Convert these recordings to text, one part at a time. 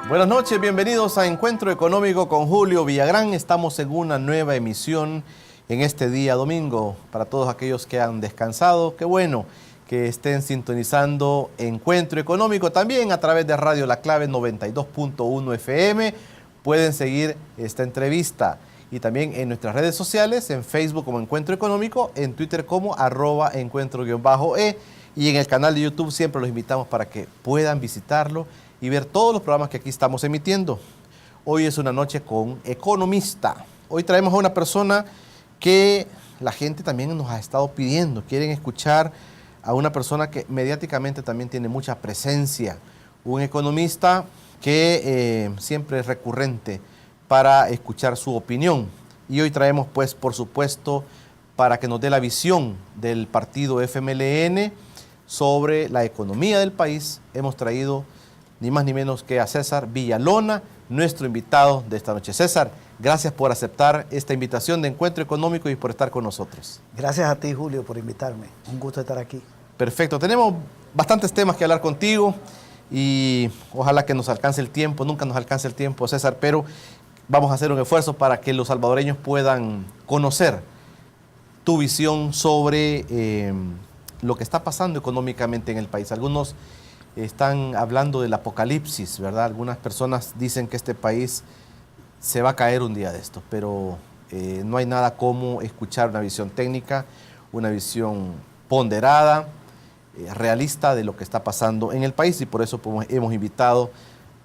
Buenas noches, bienvenidos a Encuentro Económico con Julio Villagrán. Estamos en una nueva emisión en este día domingo. Para todos aquellos que han descansado, qué bueno que estén sintonizando Encuentro Económico también a través de Radio La Clave 92.1 FM. Pueden seguir esta entrevista y también en nuestras redes sociales, en Facebook como Encuentro Económico, en Twitter como @encuentro_e y en el canal de YouTube siempre los invitamos para que puedan visitarlo y ver todos los programas que aquí estamos emitiendo. Hoy es una noche con economista. Hoy traemos a una persona que la gente también nos ha estado pidiendo. Quieren escuchar a una persona que mediáticamente también tiene mucha presencia. Un economista que siempre es recurrente para escuchar su opinión. Y hoy traemos, pues, por supuesto, para que nos dé la visión del partido FMLN sobre la economía del país, hemos traído ni más ni menos que a César Villalona, nuestro invitado de esta noche. César, gracias por aceptar esta invitación de Encuentro Económico y por estar con nosotros. Gracias a ti, Julio, por invitarme. Un gusto estar aquí. Perfecto. Tenemos bastantes temas que hablar contigo y ojalá que nos alcance el tiempo. Nunca nos alcance el tiempo, César, pero vamos a hacer un esfuerzo para que los salvadoreños puedan conocer tu visión sobre lo que está pasando económicamente en el país. Algunos están hablando del apocalipsis, ¿verdad? Algunas personas dicen que este país se va a caer un día de esto, pero no hay nada como escuchar una visión técnica, una visión ponderada, realista de lo que está pasando en el país, y por eso pues, hemos invitado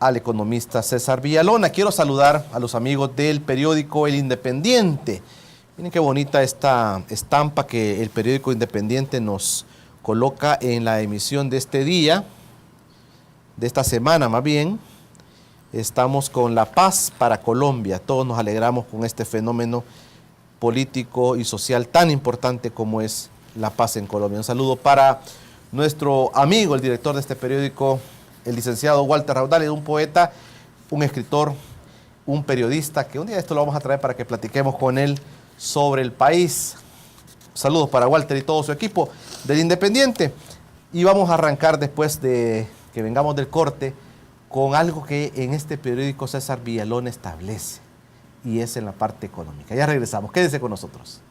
al economista César Villalona. Quiero saludar a los amigos del periódico El Independiente. Miren qué bonita esta estampa que el periódico Independiente nos coloca en la emisión de este día, de esta semana más bien. Estamos con la paz para Colombia. Todos nos alegramos con este fenómeno político y social tan importante como es la paz en Colombia. Un saludo para nuestro amigo, el director de este periódico, el licenciado Walter Raudales, un poeta, un escritor, un periodista, que un día esto lo vamos a traer para que platiquemos con él sobre el país. Saludos para Walter y todo su equipo del Independiente. Y vamos a arrancar después de que vengamos del corte con algo que en este periódico César Villalona establece, y es en la parte económica. Ya regresamos, quédese con nosotros.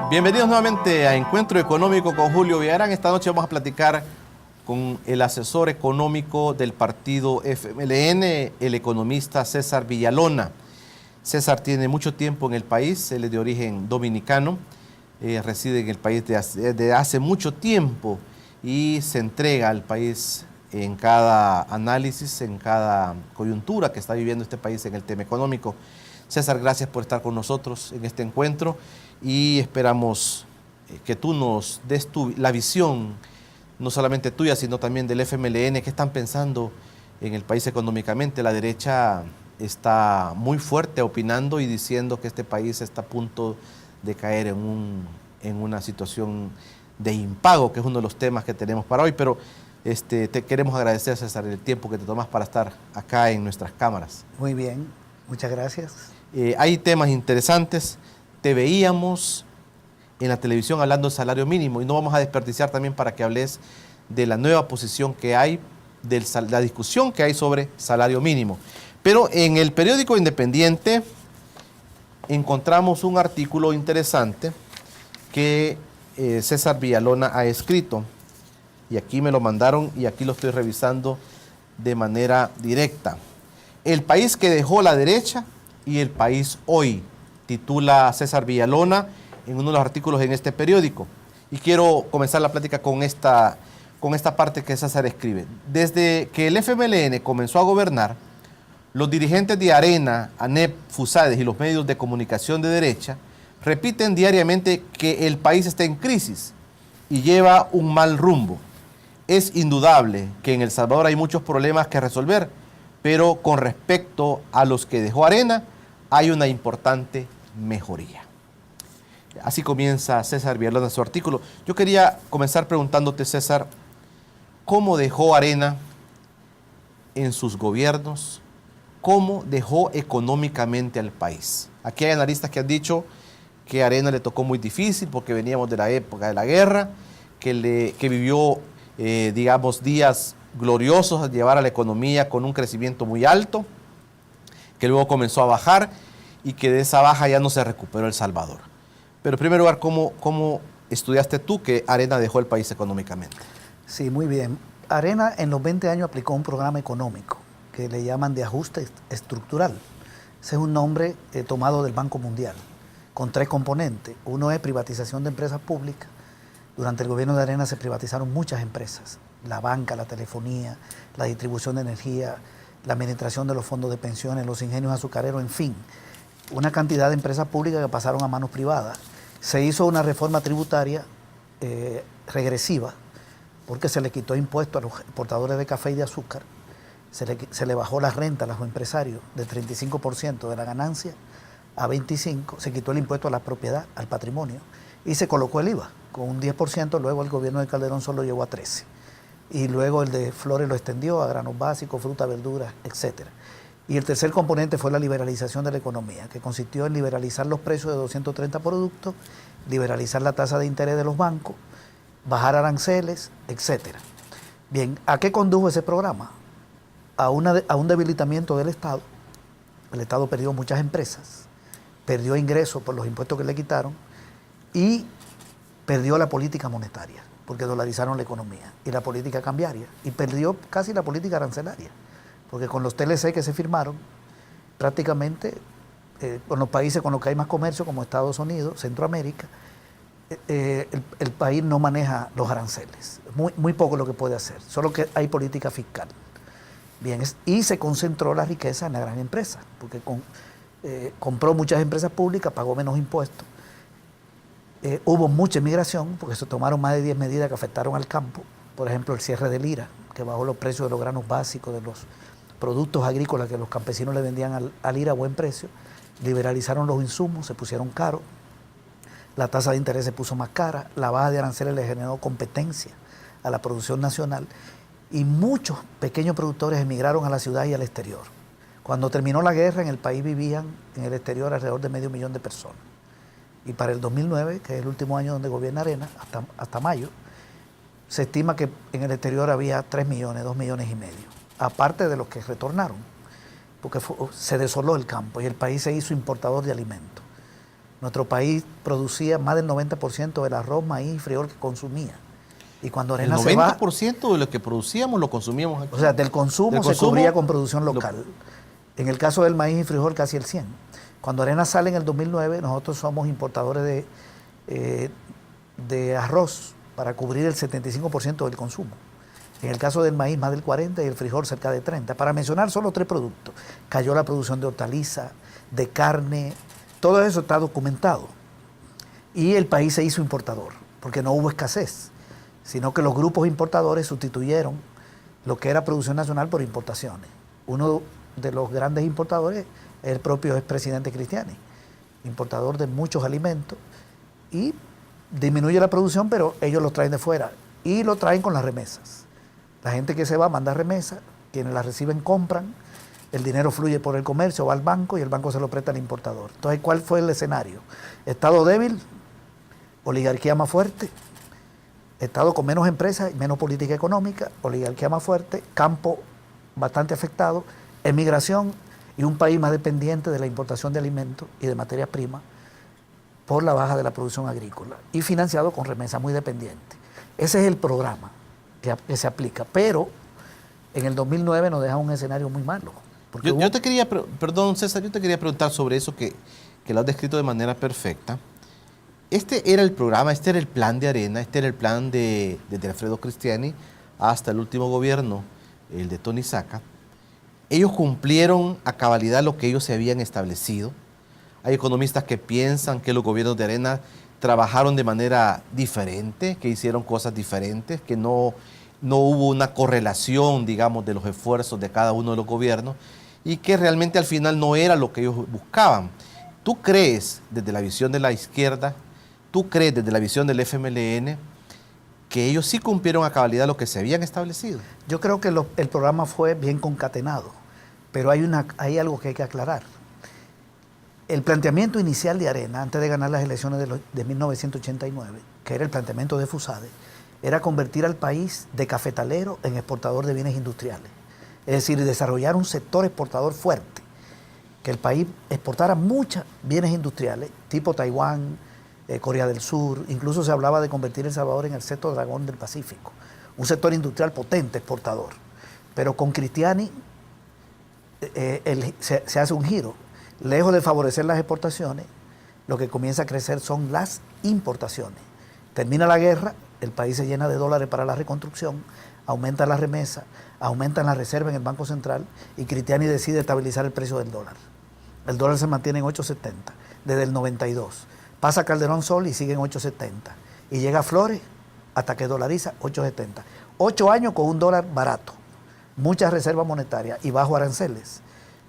Bienvenidos nuevamente a Encuentro Económico con Julio Villagrán. Esta noche vamos a platicar con el asesor económico del partido FMLN, el economista César Villalona. César tiene mucho tiempo en el país, él es de origen dominicano, reside en el país desde hace mucho tiempo y se entrega al país en cada análisis, en cada coyuntura que está viviendo este país en el tema económico. César, gracias por estar con nosotros en este encuentro y esperamos que tú nos des la visión, no solamente tuya, sino también del FMLN. ¿Qué están pensando en el país económicamente? La derecha está muy fuerte opinando y diciendo que este país está a punto de caer en una situación de impago, que es uno de los temas que tenemos para hoy, pero te queremos agradecer, César, el tiempo que te tomas para estar acá en nuestras cámaras. Muy bien, muchas gracias. Hay temas interesantes, te veíamos en la televisión hablando del salario mínimo y no vamos a desperdiciar también para que hables de la nueva posición que hay, de la discusión que hay sobre salario mínimo. Pero en el periódico Independiente encontramos un artículo interesante que César Villalona ha escrito. Y aquí me lo mandaron y aquí lo estoy revisando de manera directa. El país que dejó la derecha y el país hoy, titula César Villalona en uno de los artículos en este periódico. Y quiero comenzar la plática con esta parte que César escribe. Desde que el FMLN comenzó a gobernar, los dirigentes de Arena, ANEP, FUSADES y los medios de comunicación de derecha repiten diariamente que el país está en crisis y lleva un mal rumbo. Es indudable que en El Salvador hay muchos problemas que resolver, pero con respecto a los que dejó Arena, hay una importante mejoría. Así comienza César Villalona su artículo. Yo quería comenzar preguntándote, César, ¿cómo dejó Arena en sus gobiernos? ¿Cómo dejó económicamente al país? Aquí hay analistas que han dicho que a Arena le tocó muy difícil porque veníamos de la época de la guerra, que vivió, digamos, días gloriosos al llevar a la economía con un crecimiento muy alto, que luego comenzó a bajar y que de esa baja ya no se recuperó El Salvador. Pero en primer lugar, ¿cómo estudiaste tú que Arena dejó el país económicamente? Sí, muy bien. Arena en los 20 años aplicó un programa económico que le llaman de ajuste estructural. Ese es un nombre tomado del Banco Mundial, con 3 componentes. Uno es privatización de empresas públicas. Durante el gobierno de Arena se privatizaron muchas empresas, la banca, la telefonía, la distribución de energía, la administración de los fondos de pensiones, los ingenios azucareros, en fin, una cantidad de empresas públicas que pasaron a manos privadas. Se hizo una reforma tributaria regresiva, porque se le quitó impuesto a los exportadores de café y de azúcar, se le bajó la renta a los empresarios de 35% de la ganancia a 25%, se quitó el impuesto a la propiedad, al patrimonio, y se colocó el IVA con un 10%, luego el gobierno de Calderón solo llegó a 13%. Y luego el de Flores lo extendió a granos básicos, fruta, verduras, etc. Y el tercer componente fue la liberalización de la economía, que consistió en liberalizar los precios de 230 productos, liberalizar la tasa de interés de los bancos, bajar aranceles, etc. Bien, ¿a qué condujo ese programa? A un debilitamiento del Estado. El Estado perdió muchas empresas, perdió ingresos por los impuestos que le quitaron y perdió la política monetaria, porque dolarizaron la economía, y la política cambiaria, y perdió casi la política arancelaria, porque con los TLC que se firmaron, prácticamente con los países con los que hay más comercio, como Estados Unidos, Centroamérica, el país no maneja los aranceles, muy poco lo que puede hacer, solo que hay política fiscal. Bien, y se concentró la riqueza en la gran empresa, porque compró muchas empresas públicas, pagó menos impuestos. Hubo mucha inmigración, porque se tomaron más de 10 medidas que afectaron al campo. Por ejemplo, el cierre del IRA, que bajó los precios de los granos básicos, de los productos agrícolas que los campesinos le vendían al IRA a buen precio. Liberalizaron los insumos, se pusieron caros. La tasa de interés se puso más cara. La baja de aranceles le generó competencia a la producción nacional. Y muchos pequeños productores emigraron a la ciudad y al exterior. Cuando terminó la guerra, en el país vivían en el exterior alrededor de 500.000 de personas. Y para el 2009, que es el último año donde gobierna Arena, hasta mayo, se estima que en el exterior había 3 millones, 2,5 millones, aparte de los que retornaron, porque se desoló el campo y el país se hizo importador de alimentos. Nuestro país producía más del 90% del arroz, maíz y frijol que consumía. Y cuando Arena el 90% de lo que producíamos lo consumíamos aquí. O sea, del consumo se cubría con producción local. En el caso del maíz y frijol, casi el 100%. Cuando Arena sale en el 2009, nosotros somos importadores de arroz para cubrir el 75% del consumo. En el caso del maíz, más del 40% y el frijol cerca de 30%. Para mencionar solo 3 productos. Cayó la producción de hortalizas, de carne, todo eso está documentado. Y el país se hizo importador, porque no hubo escasez, sino que los grupos importadores sustituyeron lo que era producción nacional por importaciones. Uno de los grandes importadores es el propio expresidente Cristiani, importador de muchos alimentos, y disminuye la producción, pero ellos los traen de fuera y lo traen con las remesas. La gente que se va manda remesas, quienes las reciben compran, el dinero fluye por el comercio, va al banco y el banco se lo presta al importador. Entonces, ¿cuál fue el escenario? Estado débil, oligarquía más fuerte, Estado con menos empresas y menos política económica, oligarquía más fuerte, campo bastante afectado, emigración y un país más dependiente de la importación de alimentos y de materias primas por la baja de la producción agrícola y financiado con remesas, muy dependiente. Ese es el programa que se aplica, pero en el 2009 nos deja un escenario muy malo. Yo te quería, perdón César, yo te quería preguntar sobre eso que lo has descrito de manera perfecta. Este era el programa, este era el plan de Arena, este era el plan de Alfredo Cristiani hasta el último gobierno, el de Tony Saca. Ellos cumplieron a cabalidad lo que ellos se habían establecido. Hay economistas que piensan que los gobiernos de Arena trabajaron de manera diferente, que hicieron cosas diferentes, que no hubo una correlación, digamos, de los esfuerzos de cada uno de los gobiernos y que realmente al final no era lo que ellos buscaban. ¿Tú crees, desde la visión de la izquierda, tú crees desde la visión del FMLN, que ellos sí cumplieron a cabalidad lo que se habían establecido? Yo creo que el programa fue bien concatenado, pero hay algo que hay que aclarar. El planteamiento inicial de Arena, antes de ganar las elecciones de 1989, que era el planteamiento de Fusade, era convertir al país de cafetalero en exportador de bienes industriales. Es decir, desarrollar un sector exportador fuerte, que el país exportara muchos bienes industriales, tipo Taiwán, Corea del Sur, incluso se hablaba de convertir El Salvador en el sexto dragón del Pacífico, un sector industrial potente, exportador. Pero con Cristiani se hace un giro. Lejos de favorecer las exportaciones, lo que comienza a crecer son las importaciones. Termina la guerra, el país se llena de dólares para la reconstrucción, aumenta la remesa, aumentan las reservas en el Banco Central y Cristiani decide estabilizar el precio del dólar. El dólar se mantiene en 8.70 desde el 92. Pasa Calderón Sol y sigue en 8.70. Y llega Flores hasta que dolariza 8.70. 8 años con un dólar barato, muchas reservas monetarias y bajo aranceles.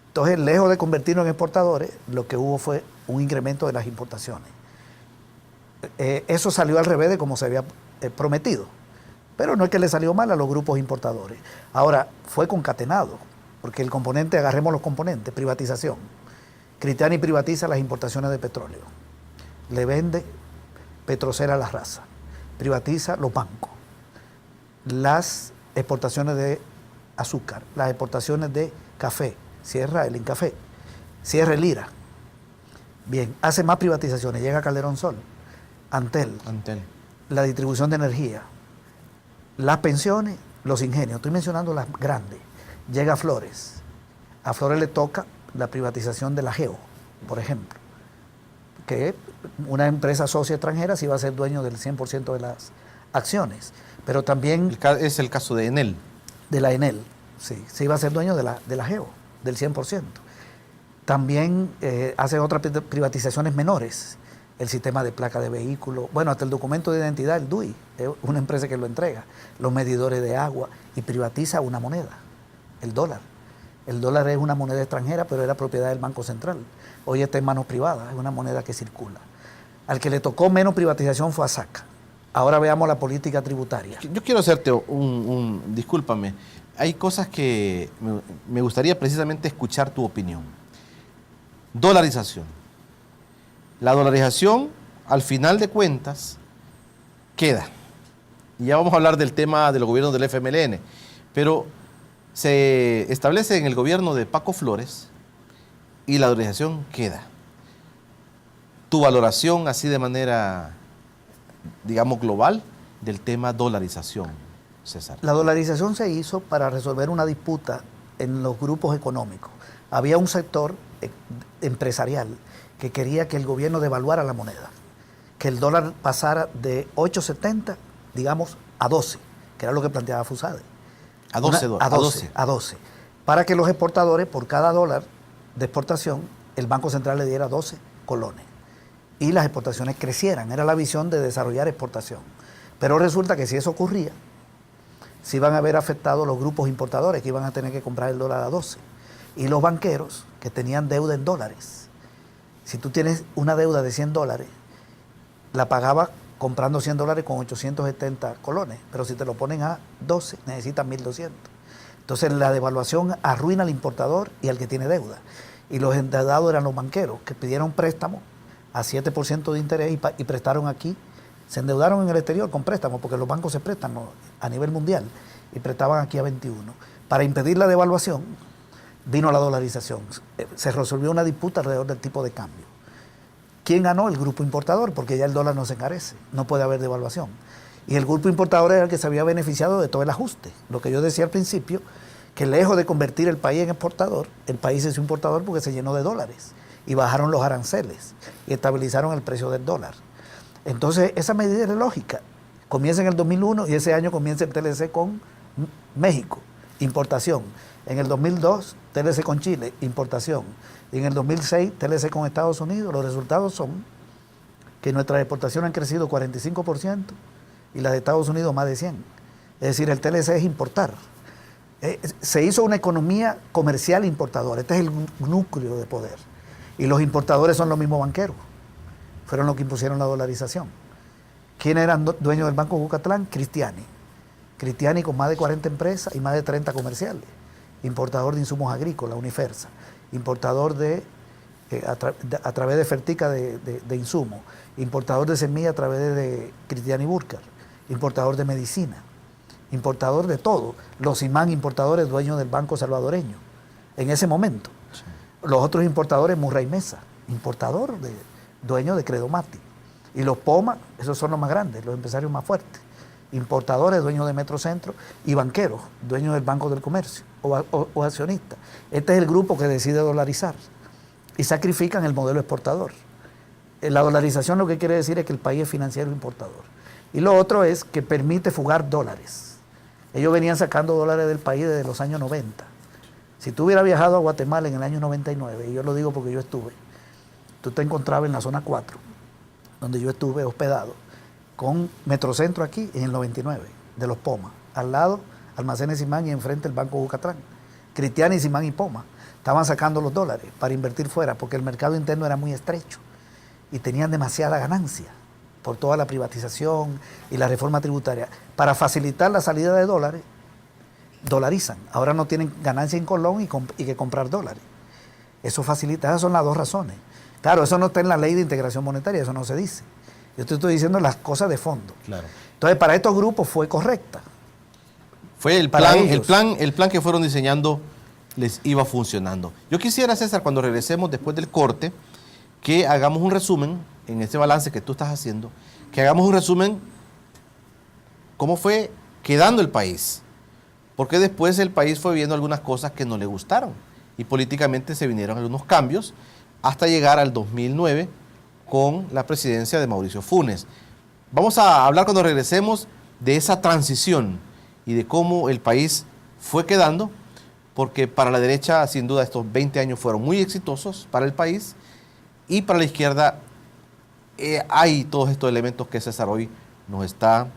Entonces, lejos de convertirnos en exportadores, lo que hubo fue un incremento de las importaciones. Eso salió al revés de como se había prometido. Pero no es que le salió mal a los grupos importadores. Ahora, fue concatenado, porque el componente, agarremos los componentes, privatización. Cristiani privatiza las importaciones de petróleo. Le vende Petrocera a la raza. Privatiza los bancos. Las exportaciones de azúcar, las exportaciones de café. Cierra el Incafé, cierra el IRA. Bien, hace más privatizaciones, llega Calderón Sol, Antel, la distribución de energía, las pensiones, los ingenios, estoy mencionando las grandes. Llega Flores, a Flores le toca la privatización de la GEO, por ejemplo, que una empresa socia extranjera sí va a ser dueño del 100% de las acciones, pero también... Es el caso de Enel. De la Enel, sí va a ser dueño de la GEO. Del 100%. También hace otras privatizaciones menores, el sistema de placa de vehículos, bueno, hasta el documento de identidad, el DUI, es una empresa que lo entrega, los medidores de agua, y privatiza una moneda, el dólar. El dólar es una moneda extranjera, pero era propiedad del Banco Central. Hoy está en manos privadas, es una moneda que circula. Al que le tocó menos privatización fue a SACA. Ahora veamos la política tributaria. Yo quiero hacerte discúlpame, hay cosas que me gustaría precisamente escuchar tu opinión. Dolarización. La dolarización, al final de cuentas, queda. Y ya vamos a hablar del tema de los gobiernos del FMLN, pero se establece en el gobierno de Paco Flores y la dolarización queda. Tu valoración así de manera, digamos, global del tema dolarización, César. La dolarización se hizo para resolver una disputa en los grupos económicos. Había un sector empresarial que quería que el gobierno devaluara la moneda, que el dólar pasara de 8.70, digamos, a 12, que era lo que planteaba Fusade. A 12 dólares. A 12. Para que los exportadores, por cada dólar de exportación, el Banco Central le diera 12 colones. Y las exportaciones crecieran. Era la visión de desarrollar exportación. Pero resulta que si eso ocurría, se iban a ver afectados los grupos importadores que iban a tener que comprar el dólar a 12. Y los banqueros que tenían deuda en dólares. Si tú tienes una deuda de 100 dólares, la pagaba comprando 100 dólares con 870 colones. Pero si te lo ponen a 12, necesitas 1.200. Entonces la devaluación arruina al importador y al que tiene deuda. Y los endeudados eran los banqueros que pidieron préstamos a 7% de interés y prestaron aquí. Se endeudaron en el exterior con préstamos, porque los bancos se prestan a nivel mundial, y prestaban aquí a 21. Para impedir la devaluación, vino la dolarización. Se resolvió una disputa alrededor del tipo de cambio. ¿Quién ganó? El grupo importador, porque ya el dólar no se encarece, no puede haber devaluación. Y el grupo importador era el que se había beneficiado de todo el ajuste. Lo que yo decía al principio, que lejos de convertir el país en exportador, el país es importador porque se llenó de dólares. Y bajaron los aranceles y estabilizaron el precio del dólar. Entonces, esa medida es lógica. Comienza en el 2001 y ese año comienza el TLC con México, importación. En el 2002, TLC con Chile, importación. Y en el 2006, TLC con Estados Unidos. Los resultados son que nuestras exportaciones han crecido 45% y las de Estados Unidos más de 100%. Es decir, el TLC es importar. Se hizo una economía comercial importadora. Este es el núcleo de poder. Y los importadores son los mismos banqueros. Fueron los que impusieron la dolarización. ¿Quiénes eran dueños del Banco Bucatlán? Cristiani. Cristiani con más de 40 empresas y más de 30 comerciales. Importador de insumos agrícolas, Unifersa. Importador de a través de Fertica de insumos, importador de semillas a través de Cristiani Burkhardt, importador de medicina, importador de todo. Los Imán, importadores, dueños del Banco Salvadoreño, en ese momento. Sí. Los otros importadores, Murray Mesa, importador, dueño de Credomati. Y los Poma, esos son los más grandes, los empresarios más fuertes. Importadores, dueños de Metrocentro, y banqueros, dueños del Banco del Comercio, o accionistas. Este es el grupo que decide dolarizar y sacrifican el modelo exportador. La dolarización lo que quiere decir es que el país es financiero importador. Y lo otro es que permite fugar dólares. Ellos venían sacando dólares del país desde los años 90. Si tú hubieras viajado a Guatemala en el año 99, y yo lo digo porque yo estuve, tú te encontrabas en la zona 4, donde yo estuve hospedado, con Metrocentro aquí en el 99, de los Poma. Al lado, Almacenes Simán y enfrente el Banco Bucatrán. Cristiani, Simán y Poma estaban sacando los dólares para invertir fuera, porque el mercado interno era muy estrecho y tenían demasiada ganancia por toda la privatización y la reforma tributaria. Para facilitar la salida de dólares, dolarizan. Ahora no tienen ganancia en Colón y que comprar dólares. Eso facilita, esas son las dos razones. Claro, eso no está en la ley de integración monetaria, eso no se dice. Yo te estoy diciendo las cosas de fondo. Claro. Entonces, para estos grupos fue correcta. Fue el plan que fueron diseñando les iba funcionando. Yo quisiera, César, cuando regresemos después del corte, que hagamos un resumen en este balance que tú estás haciendo, que hagamos un resumen cómo fue quedando el país. Porque después el país fue viendo algunas cosas que no le gustaron y políticamente se vinieron algunos cambios hasta llegar al 2009 con la presidencia de Mauricio Funes. Vamos a hablar cuando regresemos de esa transición y de cómo el país fue quedando, porque para la derecha, sin duda, estos 20 años fueron muy exitosos para el país, y para la izquierda hay todos estos elementos que César hoy nos está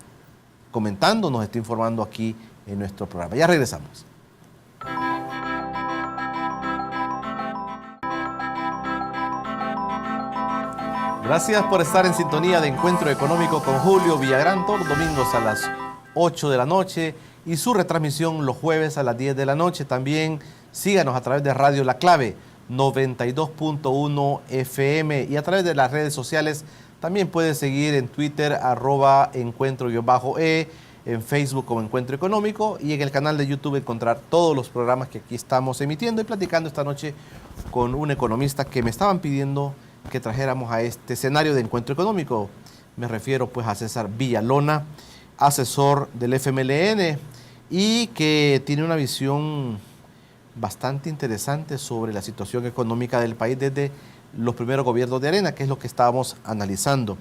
comentando, nos está informando aquí en nuestro programa. Ya regresamos. Gracias por estar en sintonía de Encuentro Económico con Julio Villagrán, todos los domingos a las 8 de la noche y su retransmisión los jueves a las 10 de la noche. También síganos a través de Radio La Clave 92.1 FM y a través de las redes sociales. También puede seguir en Twitter @encuentro_e, en Facebook como Encuentro Económico, y en el canal de YouTube encontrar todos los programas que aquí estamos emitiendo y platicando esta noche con un economista que me estaban pidiendo que trajéramos a este escenario de Encuentro Económico. Me refiero pues a César Villalona, asesor del FMLN, y que tiene una visión bastante interesante sobre la situación económica del país desde los primeros gobiernos de Arena, que es lo que estábamos analizando.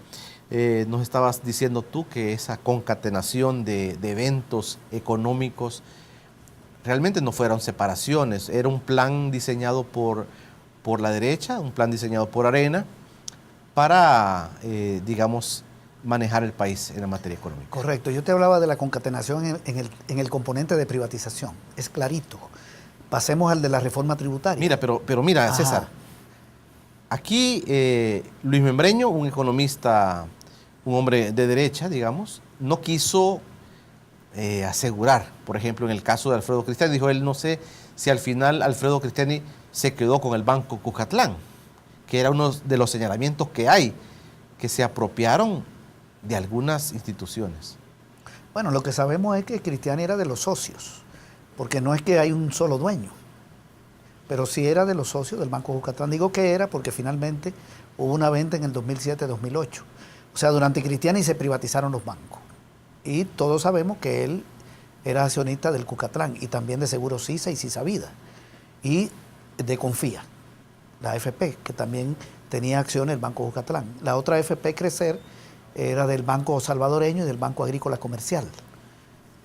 Nos estabas diciendo tú que esa concatenación de eventos económicos realmente no fueron separaciones, era un plan diseñado por la derecha, un plan diseñado por Arena para, digamos, manejar el país en la materia económica. Correcto. Yo te hablaba de la concatenación en el componente de privatización. Es clarito. Pasemos al de la reforma tributaria. Mira, pero mira, ajá, César, aquí Luis Membreño, un economista, un hombre de derecha, digamos, no quiso asegurar, por ejemplo, en el caso de Alfredo Cristiani, dijo él, no sé si al final Alfredo Cristiani se quedó con el Banco Cucatlán, que era uno de los señalamientos que hay, que se apropiaron de algunas instituciones. Bueno, lo que sabemos es que Cristiani era de los socios, porque no es que hay un solo dueño, pero sí era de los socios del Banco Cucatlán. Digo que era porque finalmente hubo una venta en el 2007-2008. O sea, durante Cristiani se privatizaron los bancos. Y todos sabemos que él era accionista del Cucatlán y también de Seguros Sisa y Sisa Vida. Y de Confía, la AFP, que también tenía acciones del Banco Cucatlán. La otra AFP, Crecer, era del Banco Salvadoreño y del Banco Agrícola Comercial.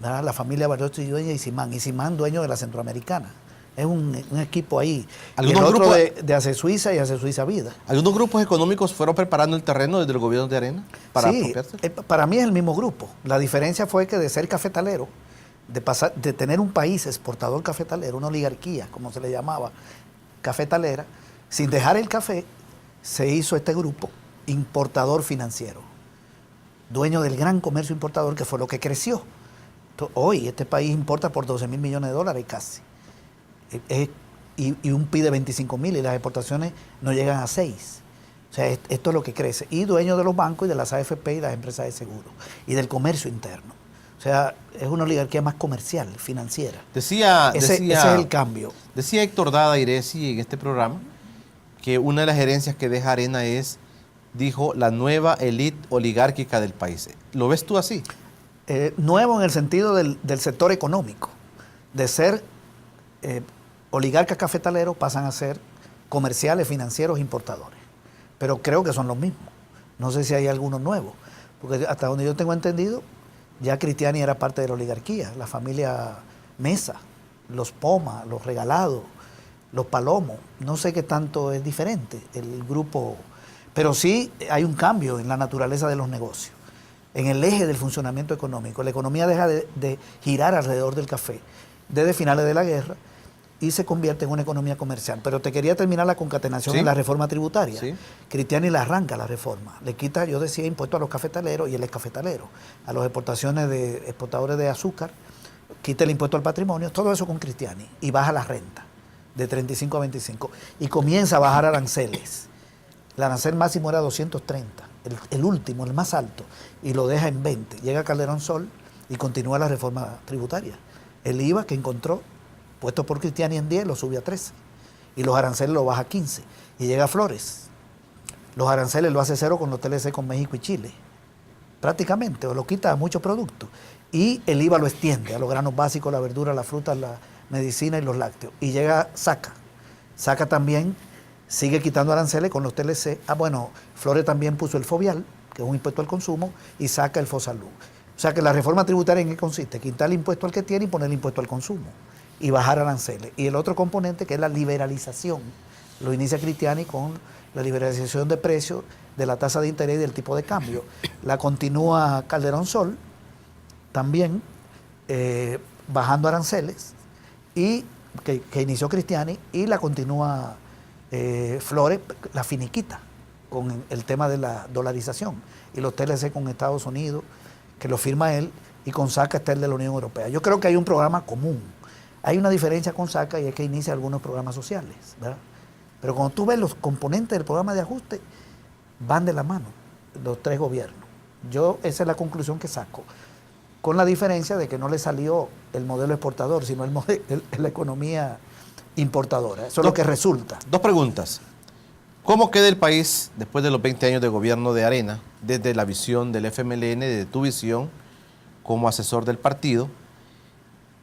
¿Verdad? La familia Barroso y dueña y Simán dueño de la Centroamericana. Es un equipo ahí. Y el otro de Ace Suiza y Ace Suiza Vida. ¿Algunos grupos económicos fueron preparando el terreno desde el gobierno de Arena para apropiarse? Para mí es el mismo grupo. La diferencia fue que de ser cafetalero, de tener un país exportador cafetalero, una oligarquía, como se le llamaba, cafetalera, sin dejar el café, se hizo este grupo importador financiero, dueño del gran comercio importador, que fue lo que creció. Hoy este país importa por 12 mil millones de dólares casi. Es y un PIB de 25.000 y las exportaciones no llegan a 6. O sea, esto es lo que crece. Y dueño de los bancos y de las AFP y las empresas de seguro y del comercio interno. O sea, es una oligarquía más comercial, financiera. Ese es el cambio. Decía Héctor Dada Iresi en este programa que una de las herencias que deja Arena es, dijo, la nueva élite oligárquica del país. ¿Lo ves tú así? Nuevo en el sentido del sector económico. De ser oligarcas cafetaleros pasan a ser comerciales, financieros, importadores. Pero creo que son los mismos. No sé si hay algunos nuevos. Porque hasta donde yo tengo entendido, ya Cristiani era parte de la oligarquía. La familia Mesa, los Poma, los Regalados, los Palomos. No sé qué tanto es diferente el grupo. Pero sí hay un cambio en la naturaleza de los negocios. En el eje del funcionamiento económico. La economía deja de girar alrededor del café desde finales de la guerra y se convierte en una economía comercial. Pero te quería terminar la concatenación en la reforma tributaria. Sí. Cristiani la arranca la reforma. Le quita, yo decía, impuestos a los cafetaleros y él es cafetalero. A las exportadores de azúcar, quita el impuesto al patrimonio, todo eso con Cristiani. Y baja la renta de 35 a 25. Y comienza a bajar aranceles. El arancel máximo era 230, el último, el más alto, y lo deja en 20. Llega Calderón Sol y continúa la reforma tributaria. El IVA que encontró, puesto por Cristiani en 10, lo sube a 13. Y los aranceles lo baja a 15. Y llega Flores. Los aranceles lo hace cero con los TLC con México y Chile. Prácticamente, o lo quita a muchos productos. Y el IVA lo extiende a los granos básicos, la verdura, la fruta, la medicina y los lácteos. Y llega SACA. SACA también sigue quitando aranceles con los TLC. Flores también puso el FOBIAL, que es un impuesto al consumo, y saca el FOSALUD. O sea que la reforma tributaria, ¿en qué consiste? Quitar el impuesto al que tiene y poner el impuesto al consumo y bajar aranceles. Y el otro componente, que es la liberalización, lo inicia Cristiani con la liberalización de precios, de la tasa de interés y del tipo de cambio. La continúa Calderón Sol, también bajando aranceles, y que inició Cristiani, y la continúa Flores, la finiquita, con el tema de la dolarización, y los TLC con Estados Unidos, que lo firma él, y con SACA está el de la Unión Europea. Yo creo que hay un programa común. Hay una diferencia con SACA y es que inicia algunos programas sociales, ¿verdad? Pero cuando tú ves los componentes del programa de ajuste, van de la mano los tres gobiernos. Esa es la conclusión que saco. Con la diferencia de que no le salió el modelo exportador, sino la economía importadora. Eso es lo que resulta. Dos preguntas. ¿Cómo queda el país después de los 20 años de gobierno de Arena, desde la visión del FMLN, desde tu visión como asesor del partido?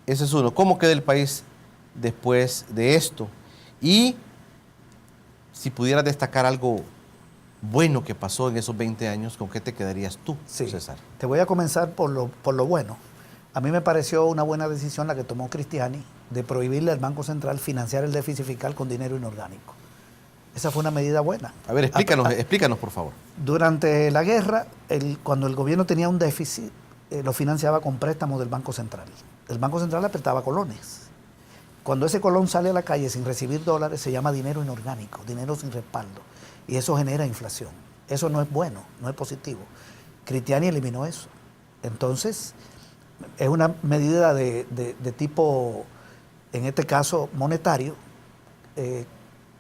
Ese es uno. ¿Cómo queda el país después de esto? Y si pudieras destacar algo bueno que pasó en esos 20 años, ¿con qué te quedarías tú, César? Te voy a comenzar por lo bueno. A mí me pareció una buena decisión la que tomó Cristiani de prohibirle al Banco Central financiar el déficit fiscal con dinero inorgánico. Esa fue una medida buena. A ver, explícanos por favor. Durante la guerra, cuando el gobierno tenía un déficit, lo financiaba con préstamos del Banco Central. El Banco Central apretaba colones. Cuando ese colón sale a la calle sin recibir dólares, se llama dinero inorgánico, dinero sin respaldo. Y eso genera inflación. Eso no es bueno, no es positivo. Cristiani eliminó eso. Entonces, es una medida de tipo, en este caso, monetario,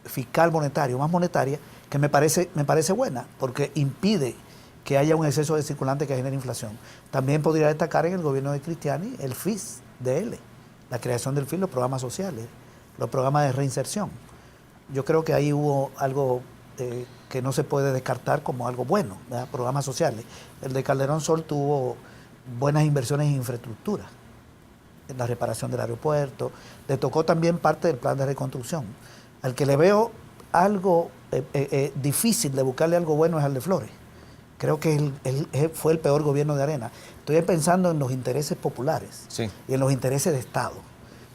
fiscal monetario, más monetaria, que me parece buena, porque impide que haya un exceso de circulante que genere inflación. También podría destacar en el gobierno de Cristiani el FIS de él, la creación del FIS, los programas sociales, los programas de reinserción. Yo creo que ahí hubo algo que no se puede descartar como algo bueno, ¿verdad? Programas sociales. El de Calderón Sol tuvo buenas inversiones en infraestructura, en la reparación del aeropuerto, le tocó también parte del plan de reconstrucción. Al que le veo algo difícil de buscarle algo bueno es al de Flores. Creo que fue el peor gobierno de Arena. Estoy pensando en los intereses populares y en los intereses de Estado.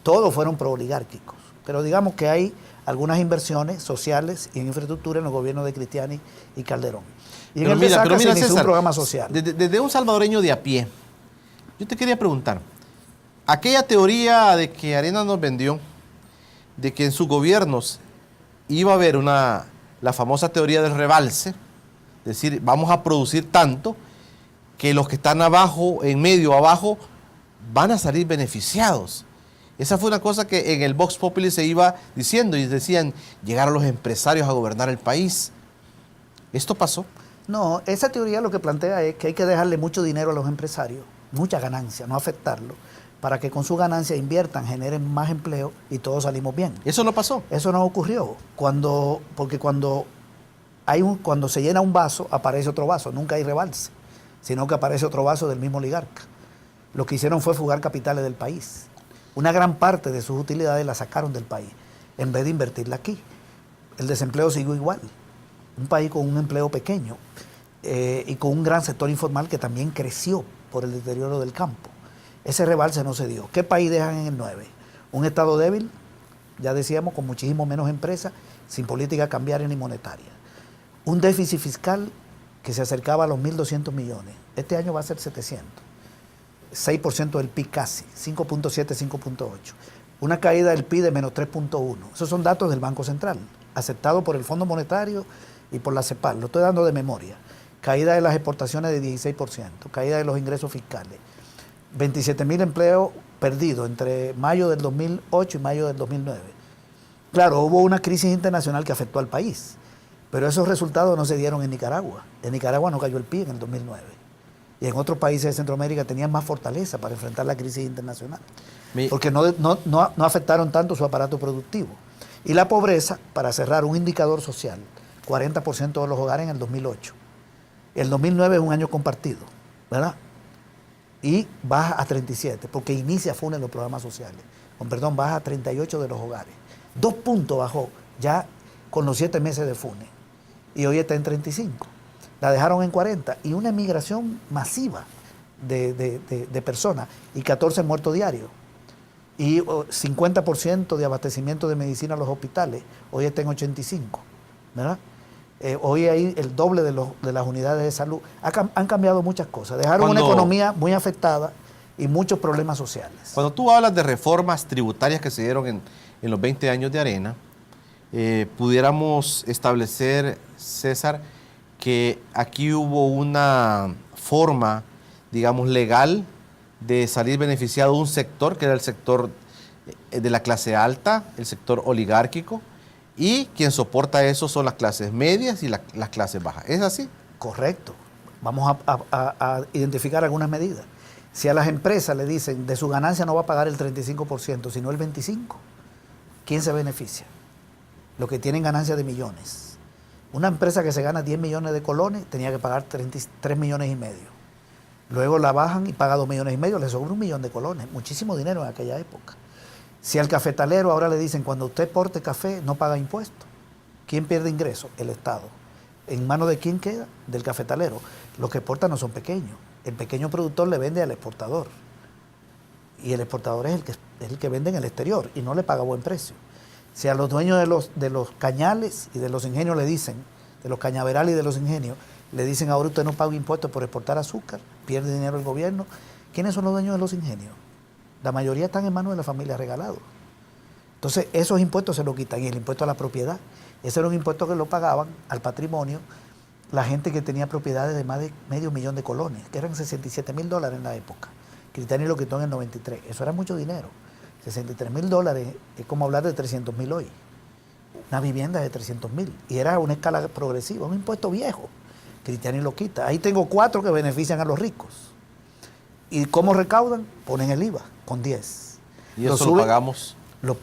Todos fueron pro-oligárquicos, pero digamos que hay algunas inversiones sociales y en infraestructura en los gobiernos de Cristiani y Calderón. Y en el de Saca se inició César, un programa social. Desde un salvadoreño de a pie, yo te quería preguntar, aquella teoría de que Arena nos vendió, de que en sus gobiernos iba a haber la famosa teoría del rebalse, es decir, vamos a producir tanto que los que están abajo, en medio, abajo, van a salir beneficiados. Esa fue una cosa que en el Vox Populi se iba diciendo y decían, llegaron los empresarios a gobernar el país. ¿Esto pasó? No, esa teoría lo que plantea es que hay que dejarle mucho dinero a los empresarios, mucha ganancia, no afectarlo, para que con su ganancia inviertan, generen más empleo y todos salimos bien. ¿Eso no pasó? Eso no ocurrió, porque cuando se llena un vaso, aparece otro vaso, nunca hay rebalse, sino que aparece otro vaso del mismo oligarca. Lo que hicieron fue fugar capitales del país. Una gran parte de sus utilidades la sacaron del país, en vez de invertirla aquí. El desempleo siguió igual. Un país con un empleo pequeño y con un gran sector informal que también creció por el deterioro del campo. Ese rebalse no se dio. ¿Qué país dejan en el 9? Un estado débil, ya decíamos, con muchísimo menos empresas, sin política cambiaria ni monetaria. Un déficit fiscal que se acercaba a los 1.200 millones. Este año va a ser 700. 6% del PIB casi, 5.7, 5.8. Una caída del PIB de menos 3.1. Esos son datos del Banco Central, aceptados por el Fondo Monetario y por la CEPAL. Lo estoy dando de memoria. Caída de las exportaciones de 16%, caída de los ingresos fiscales. 27.000 empleos perdidos entre mayo del 2008 y mayo del 2009. Claro, hubo una crisis internacional que afectó al país, pero esos resultados no se dieron en Nicaragua. En Nicaragua no cayó el PIB en el 2009. Y en otros países de Centroamérica tenían más fortaleza para enfrentar la crisis internacional, porque no afectaron tanto su aparato productivo. Y la pobreza, para cerrar un indicador social, 40% de los hogares en el 2008. El 2009 es un año compartido, ¿verdad? Y baja a 37, porque inicia FUNE los programas sociales. Baja a 38 de los hogares. 2 puntos bajó ya con los 7 meses de FUNE. Y hoy está en 35. La dejaron en 40. Y una emigración masiva de personas y 14 muertos diarios. Y 50% de abastecimiento de medicina a los hospitales. Hoy está en 85, ¿verdad? Hoy hay el doble de las unidades de salud. Han cambiado muchas cosas. Dejaron una economía muy afectada y muchos problemas sociales. Cuando tú hablas de reformas tributarias que se dieron en los 20 años de Arena, pudiéramos establecer, César, que aquí hubo una forma, digamos, legal de salir beneficiado un sector, que era el sector de la clase alta, el sector oligárquico, y quien soporta eso son las clases medias y las clases bajas. ¿Es así? Correcto. Vamos a identificar algunas medidas. Si a las empresas le dicen de su ganancia no va a pagar el 35%, sino el 25%, ¿quién se beneficia? Los que tienen ganancias de millones. Una empresa que se gana 10 millones de colones tenía que pagar 3 millones y medio. Luego la bajan y paga 2 millones y medio, le sobra 1 millón de colones. Muchísimo dinero en aquella época. Si al cafetalero ahora le dicen, cuando usted porte café, no paga impuestos. ¿Quién pierde ingresos? El Estado. ¿En manos de quién queda? Del cafetalero. Los que exportan no son pequeños. El pequeño productor le vende al exportador. Y el exportador es el que vende en el exterior y no le paga buen precio. Si a los dueños de los cañales y de los ingenios le dicen, de los cañaverales y de los ingenios, le dicen, ahora usted no paga impuestos por exportar azúcar, pierde dinero el gobierno. ¿Quiénes son los dueños de los ingenios? La mayoría están en manos de la familia Regalado. Entonces, esos impuestos se los quitan. Y el impuesto a la propiedad, ese era un impuesto que lo pagaban al patrimonio la gente que tenía propiedades de más de medio millón de colones, que eran $67,000 en la época. Cristiani lo quitó en el 93. Eso era mucho dinero. $63,000 es como hablar de 300,000 hoy. Una vivienda de 300,000. Y era una escala progresiva, un impuesto viejo. Cristiani lo quita. Ahí tengo 4 que benefician a los ricos. ¿Y cómo recaudan? Ponen el IVA con 10. Y eso lo pagamos.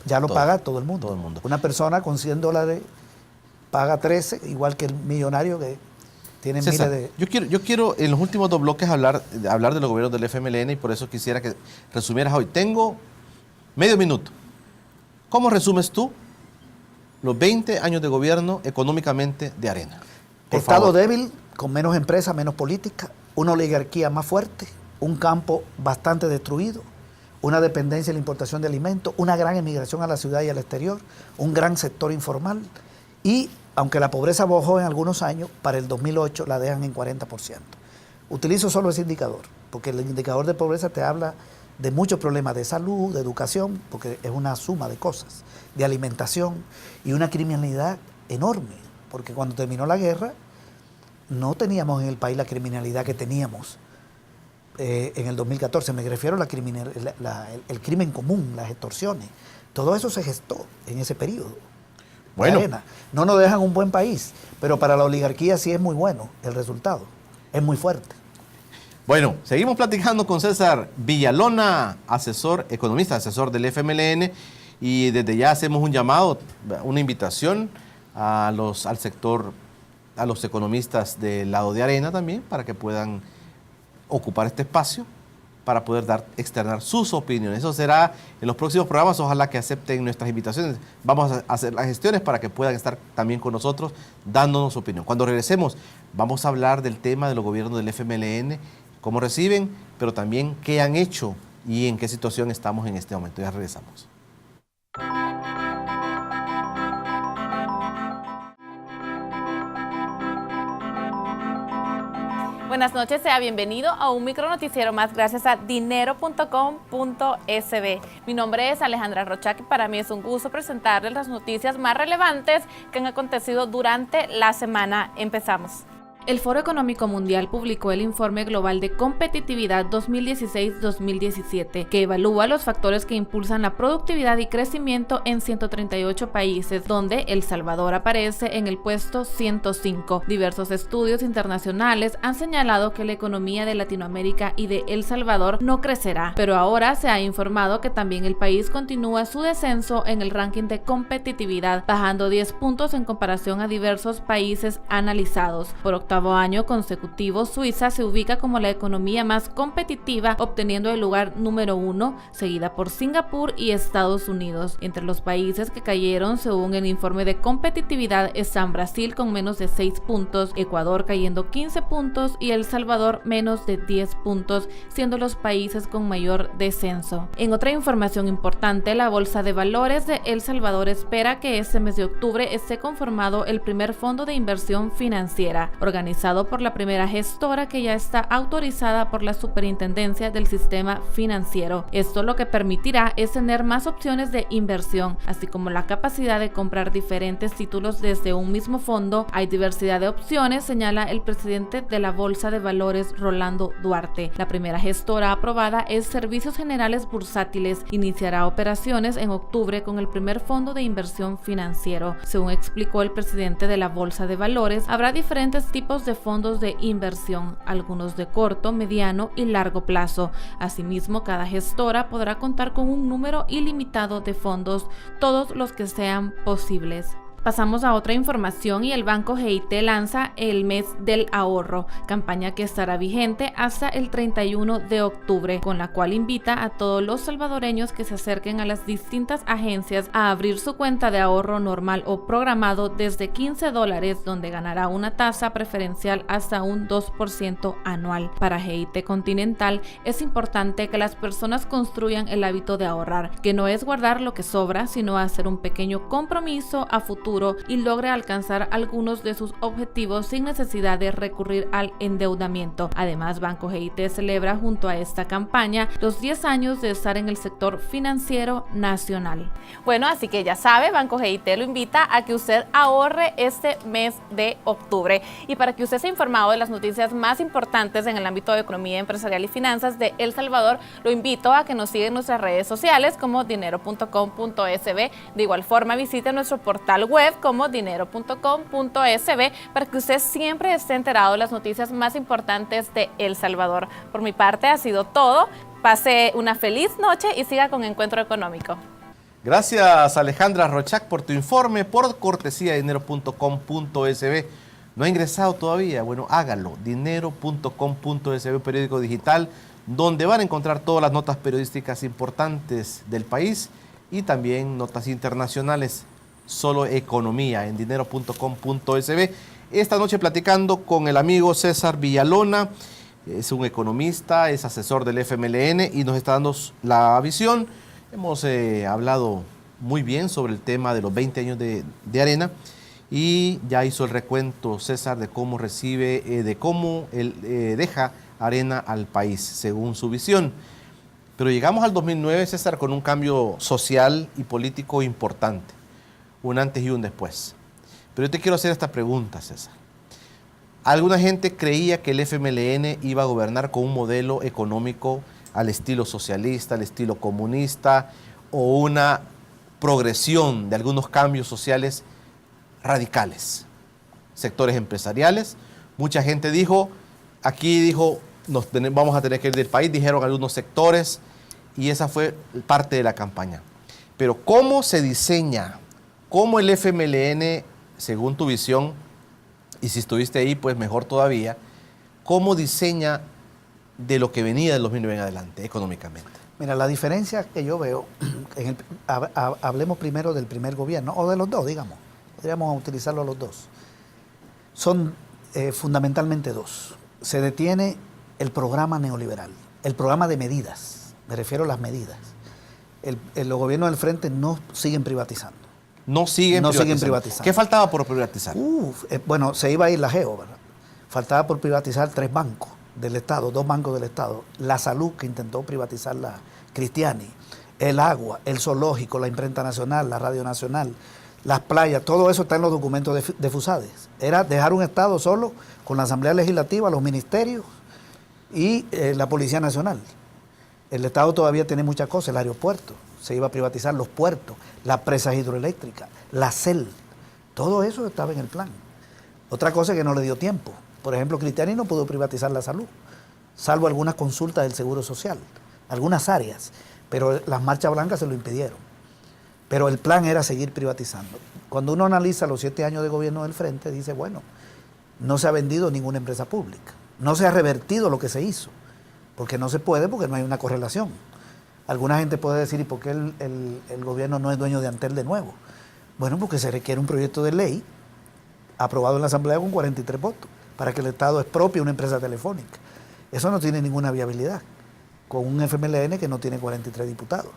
Ya lo paga todo el mundo. Una persona con $100 paga 13, igual que el millonario que tiene César, miles de... Yo quiero en los últimos 2 bloques hablar de los gobiernos del FMLN y por eso quisiera que resumieras hoy. Tengo medio minuto. ¿Cómo resumes tú los 20 años de gobierno económicamente de Arena? Estado débil, con menos empresas, menos política, una oligarquía más fuerte, un campo bastante destruido, una dependencia de la importación de alimentos, una gran emigración a la ciudad y al exterior, un gran sector informal y, aunque la pobreza bajó en algunos años, para el 2008 la dejan en 40%. Utilizo solo ese indicador, porque el indicador de pobreza te habla de muchos problemas de salud, de educación, porque es una suma de cosas, de alimentación y una criminalidad enorme, porque cuando terminó la guerra no teníamos en el país la criminalidad que teníamos en el 2014. Me refiero a el crimen común, las extorsiones. Todo eso se gestó en ese periodo. Bueno. Arena. No nos dejan un buen país, pero para la oligarquía sí es muy bueno el resultado. Es muy fuerte. Bueno, seguimos platicando con César Villalona, economista, asesor del FMLN, y desde ya hacemos un llamado, una invitación al sector, a los economistas del lado de Arena también, para que puedan ocupar este espacio, para poder externar sus opiniones. Eso será en los próximos programas, ojalá que acepten nuestras invitaciones. Vamos a hacer las gestiones para que puedan estar también con nosotros dándonos su opinión. Cuando regresemos, vamos a hablar del tema de los gobiernos del FMLN, cómo reciben, pero también qué han hecho y en qué situación estamos en este momento. Ya regresamos. Buenas noches, sea bienvenido a un micronoticiero más gracias a dinero.com.sb. Mi nombre es Alejandra Rochac y para mí es un gusto presentarles las noticias más relevantes que han acontecido durante la semana. Empezamos. El Foro Económico Mundial publicó el Informe Global de Competitividad 2016-2017, que evalúa los factores que impulsan la productividad y crecimiento en 138 países, donde El Salvador aparece en el puesto 105. Diversos estudios internacionales han señalado que la economía de Latinoamérica y de El Salvador no crecerá, pero ahora se ha informado que también el país continúa su descenso en el ranking de competitividad, bajando 10 puntos en comparación a diversos países analizados. Por octavo año consecutivo, Suiza se ubica como la economía más competitiva, obteniendo el lugar número 1, seguida por Singapur y Estados Unidos. Entre los países que cayeron, según el informe de competitividad, están Brasil con menos de 6 puntos, Ecuador cayendo 15 puntos y El Salvador menos de 10 puntos, siendo los países con mayor descenso. En otra información importante, la Bolsa de Valores de El Salvador espera que este mes de octubre esté conformado el primer fondo de inversión financiera, organizado por la primera gestora que ya está autorizada por la Superintendencia del Sistema Financiero. Esto lo que permitirá es tener más opciones de inversión, así como la capacidad de comprar diferentes títulos desde un mismo fondo. Hay diversidad de opciones, señala el presidente de la Bolsa de Valores, Rolando Duarte. La primera gestora aprobada es Servicios Generales Bursátiles. Iniciará operaciones en octubre con el primer fondo de inversión financiero. Según explicó el presidente de la Bolsa de Valores, habrá diferentes tipos de fondos de inversión, algunos de corto, mediano y largo plazo. Asimismo, cada gestora podrá contar con un número ilimitado de fondos, todos los que sean posibles. Pasamos a otra información y el Banco GIT lanza el mes del ahorro, campaña que estará vigente hasta el 31 de octubre, con la cual invita a todos los salvadoreños que se acerquen a las distintas agencias a abrir su cuenta de ahorro normal o programado desde $15, donde ganará una tasa preferencial hasta un 2% anual. Para GIT Continental es importante que las personas construyan el hábito de ahorrar, que no es guardar lo que sobra, sino hacer un pequeño compromiso a futuro y logre alcanzar algunos de sus objetivos sin necesidad de recurrir al endeudamiento. Además, Banco GIT celebra junto a esta campaña los 10 años de estar en el sector financiero nacional. Bueno, así que ya sabe, Banco GIT lo invita a que usted ahorre este mes de octubre. Y para que usted sea informado de las noticias más importantes en el ámbito de economía empresarial y finanzas de El Salvador, lo invito a que nos siga en nuestras redes sociales como dinero.com.sb. De igual forma, visite nuestro portal web como dinero.com.sb para que usted siempre esté enterado de las noticias más importantes de El Salvador. Por mi parte ha sido todo. Pase una feliz noche y siga con Encuentro Económico. Gracias, Alejandra Rochac, por tu informe, por cortesía de dinero.com.sb. ¿No ha ingresado todavía? Bueno, hágalo. Dinero.com.sb, periódico digital, donde van a encontrar todas las notas periodísticas importantes del país y también notas internacionales. Solo economía en dinero.com.sb. Esta noche platicando con el amigo César Villalona, es un economista, es asesor del FMLN y nos está dando la visión. Hemos hablado muy bien sobre el tema de los 20 años de Arena y ya hizo el recuento César de cómo recibe, de cómo él deja Arena al país según su visión. Pero llegamos al 2009, César, con un cambio social y político importante. Un antes y un después. Pero yo te quiero hacer esta pregunta, César. alguna gente creía que el FMLN iba a gobernar con un modelo económico al estilo socialista, al estilo comunista, o una progresión de algunos cambios sociales radicales. Sectores empresariales, mucha gente dijo, vamos a tener que ir del país, dijeron algunos sectores, y esa fue parte de la campaña. Pero ¿cómo se diseña? ¿Cómo el FMLN, según tu visión, y si estuviste ahí, pues mejor todavía, cómo diseña de lo que venía del 2009 en adelante, económicamente? Mira, la diferencia que yo veo, hablemos primero del primer gobierno, o de los dos, digamos, podríamos utilizarlo los dos. Son fundamentalmente dos. Se detiene el programa neoliberal, el programa de medidas, me refiero a las medidas. Los gobiernos del frente no siguen privatizando. No siguen privatizando. ¿Qué faltaba por privatizar? Bueno, se iba a ir la GEO, ¿verdad? Faltaba por privatizar 3 bancos del Estado, 2 bancos del Estado. La salud, que intentó privatizar la Cristiani, el agua, el zoológico, la imprenta nacional, la radio nacional, las playas, todo eso está en los documentos de FUSADES. Era dejar un Estado solo con la Asamblea Legislativa, los ministerios y la Policía Nacional. El Estado todavía tiene muchas cosas, el aeropuerto, se iba a privatizar los puertos, las presas hidroeléctricas, la CEL, todo eso estaba en el plan. Otra cosa que no le dio tiempo, por ejemplo, Cristiani no pudo privatizar la salud, salvo algunas consultas del Seguro Social, algunas áreas, pero las marchas blancas se lo impidieron. Pero el plan era seguir privatizando. Cuando uno analiza los 7 años de gobierno del Frente, dice, bueno, no se ha vendido ninguna empresa pública, no se ha revertido lo que se hizo, porque no se puede, porque no hay una correlación. Alguna gente puede decir, ¿y por qué el gobierno no es dueño de Antel de nuevo? Bueno, porque se requiere un proyecto de ley aprobado en la Asamblea con 43 votos, para que el Estado expropie una empresa telefónica. Eso no tiene ninguna viabilidad, con un FMLN que no tiene 43 diputados.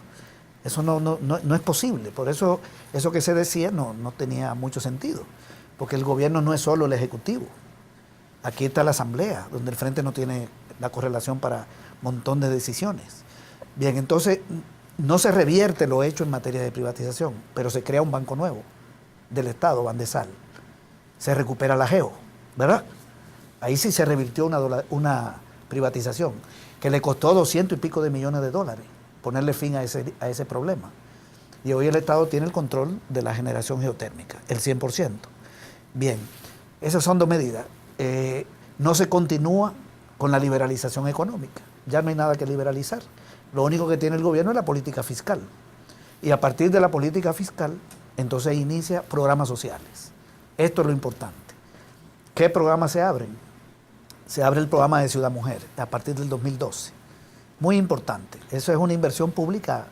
Eso no es posible. Por eso que se decía no tenía mucho sentido, porque el gobierno no es solo el Ejecutivo. Aquí está la Asamblea, donde el Frente no tiene la correlación para un montón de decisiones. Bien, entonces no se revierte lo hecho en materia de privatización, pero se crea un banco nuevo del Estado, Bandesal. Se recupera la GEO, ¿verdad? Ahí sí se revirtió una privatización que le costó 200 y pico de millones de dólares ponerle fin a ese problema. Y hoy el Estado tiene el control de la generación geotérmica, el 100%. Bien, esas son 2 medidas. No se continúa con la liberalización económica. Ya no hay nada que liberalizar. Lo único que tiene el gobierno es la política fiscal. Y a partir de la política fiscal, entonces inicia programas sociales. Esto es lo importante. ¿Qué programas se abren? Se abre el programa de Ciudad Mujer a partir del 2012. Muy importante. Eso es una inversión pública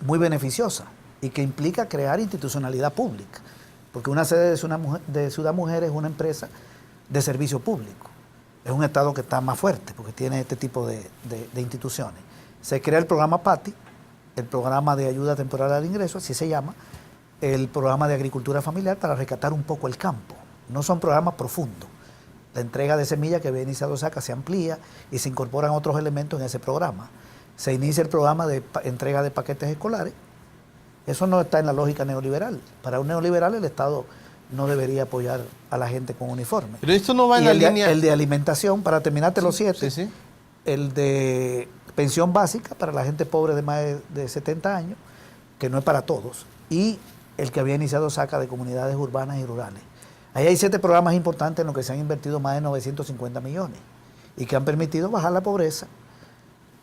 muy beneficiosa y que implica crear institucionalidad pública. Porque una sede de Ciudad Mujer es una empresa de servicio público. Es un Estado que está más fuerte porque tiene este tipo de instituciones. Se crea el programa PATI, el programa de ayuda temporal al ingreso, así se llama, el programa de agricultura familiar para rescatar un poco el campo. No son programas profundos. La entrega de semillas que había iniciado SACA se amplía y se incorporan otros elementos en ese programa. Se inicia el programa de entrega de paquetes escolares. Eso no está en la lógica neoliberal. Para un neoliberal el Estado no debería apoyar a la gente con uniforme. Pero esto no va en la línea... El de alimentación, para terminarte los 7, sí. El de pensión básica para la gente pobre de más de 70 años, que no es para todos, y el que había iniciado SACA de comunidades urbanas y rurales. Ahí hay 7 programas importantes en los que se han invertido más de 950 millones y que han permitido bajar la pobreza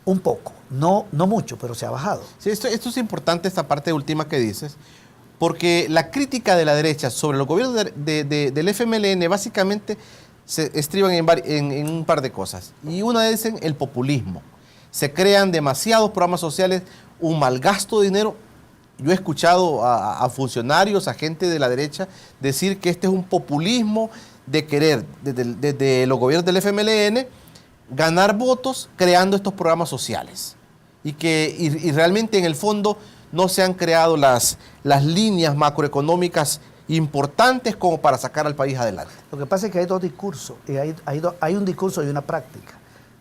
un poco, no mucho, pero se ha bajado. Sí, esto es importante, esta parte última que dices, porque la crítica de la derecha sobre los gobiernos del FMLN básicamente se estriban en un par de cosas. Y una es el populismo. Se crean demasiados programas sociales, un mal gasto de dinero. Yo he escuchado a funcionarios, a gente de la derecha, decir que este es un populismo de querer, desde los gobiernos del FMLN, ganar votos creando estos programas sociales. Y realmente en el fondo no se han creado las líneas macroeconómicas importantes como para sacar al país adelante. Lo que pasa es que hay 2 discursos, y hay un discurso y una práctica.